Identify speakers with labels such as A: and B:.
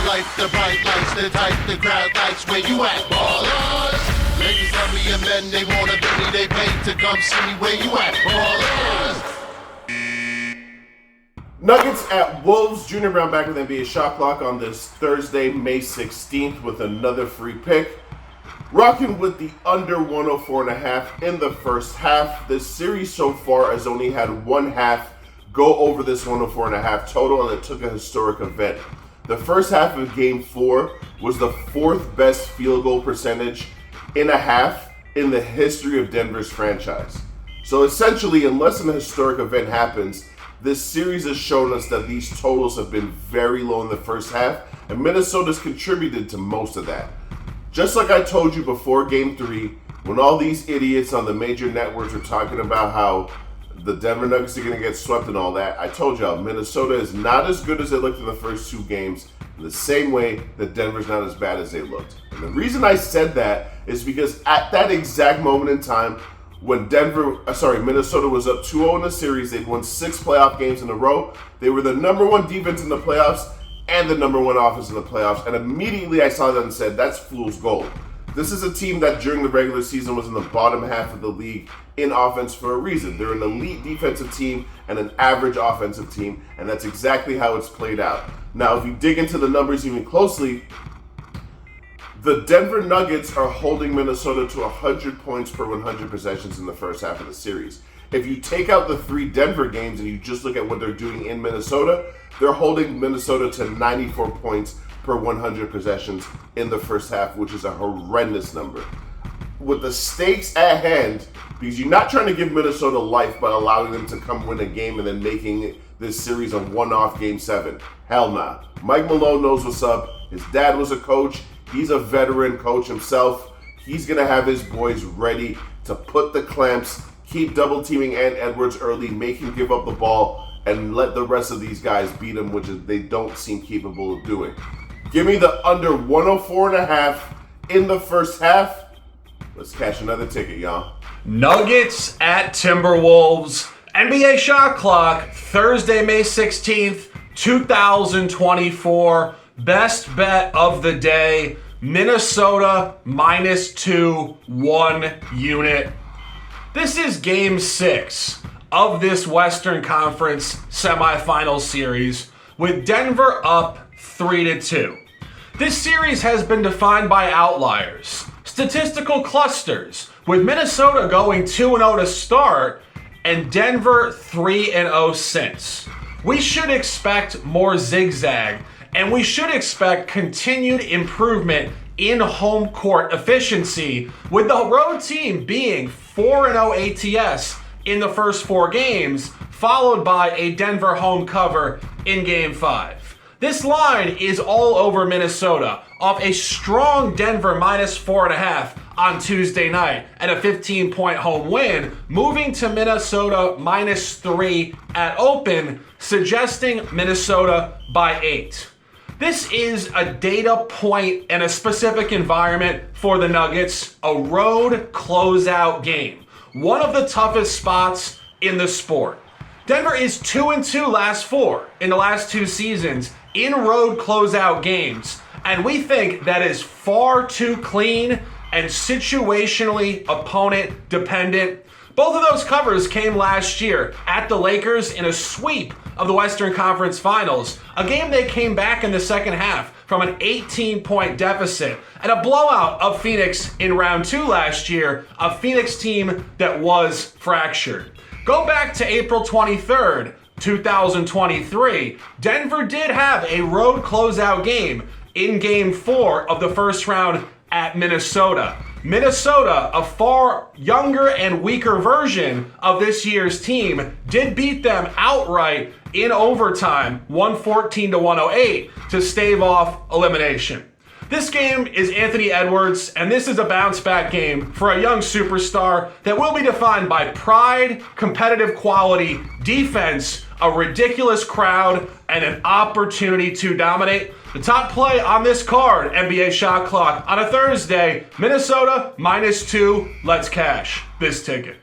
A: life, the bright lights, the type the crowd likes. Where you at, ballers? Ladies love me and men, they wanna be me, they pay to come see me. Where you at, ballers?
B: Nuggets at Wolves. Junior Browne back with NBA Shot Clock on this Thursday, May 16th with another free pick. Rocking with the under 104.5 in the first half. This series so far has only had one half go over this 104.5 total, and it took a historic event. The first half of Game 4 was the fourth best field goal percentage in a half in the history of Denver's franchise. So essentially, unless an historic event happens, this series has shown us that these totals have been very low in the first half, and Minnesota's contributed to most of that. Just like I told you before Game 3, when all these idiots on the major networks were talking about how the Denver Nuggets are going to get swept and all that, I told y'all Minnesota is not as good as it looked in the first two games, in the same way that Denver's not as bad as they looked. And the reason I said that is because at that exact moment in time, when Minnesota was up 2-0 in the series, they'd won 6 playoff games in a row. They were the number one defense in the playoffs and the number one offense in the playoffs. And immediately I saw that and said, that's fool's gold. This is a team that during the regular season was in the bottom half of the league in offense for a reason. They're an elite defensive team and an average offensive team, and that's exactly how it's played out. Now, if you dig into the numbers even closely, the Denver Nuggets are holding Minnesota to 100 points per 100 possessions in the first half of the series. If you take out the 3 Denver games and you just look at what they're doing in Minnesota, they're holding Minnesota to 94 points per 100 possessions in the first half, which is a horrendous number. With the stakes at hand, because you're not trying to give Minnesota life by allowing them to come win a game and then making this series a one-off Game 7. Hell nah. Mike Malone knows what's up. His dad was a coach. He's a veteran coach himself. He's going to have his boys ready to put the clamps, keep double teaming Ant Edwards early, make him give up the ball, and let the rest of these guys beat him, which is they don't seem capable of doing. Give me the under 104.5 in the first half. Let's cash another ticket, y'all.
C: Nuggets at Timberwolves. NBA Shot Clock, Thursday, May 16th, 2024. Best bet of the day, Minnesota -2, 1 unit. This is Game 6 of this Western Conference semifinal series with Denver up 3-2. This series has been defined by outliers, statistical clusters, with Minnesota going 2-0 to start and Denver 3-0 since. We should expect more zigzag, and we should expect continued improvement in home court efficiency, with the road team being 4-0 ATS in the first 4 games, followed by a Denver home cover in Game 5. This line is all over Minnesota off a strong Denver -4.5 on Tuesday night and a 15-point home win, moving to Minnesota -3 at open, suggesting Minnesota by 8. This is a data point and a specific environment for the Nuggets, a road closeout game. One of the toughest spots in the sport. Denver is 2-2 last 4 in the last 2 seasons in road closeout games, and we think that is far too clean and situationally opponent dependent. Both of those covers came last year at the Lakers in a sweep of the Western Conference Finals, a game they came back in the second half from an 18-point deficit, and a blowout of Phoenix in round 2 last year, a Phoenix team that was fractured. Go back to April 23rd, 2023. Denver did have a road closeout game in Game 4 of the first round at Minnesota. Minnesota, a far younger and weaker version of this year's team, did beat them outright in overtime, 114-108, to stave off elimination. This game is Anthony Edwards, and this is a bounce-back game for a young superstar that will be defined by pride, competitive quality, defense, a ridiculous crowd, and an opportunity to dominate. The top play on this card, NBA Shot Clock, on a Thursday, Minnesota -2. Let's cash this ticket.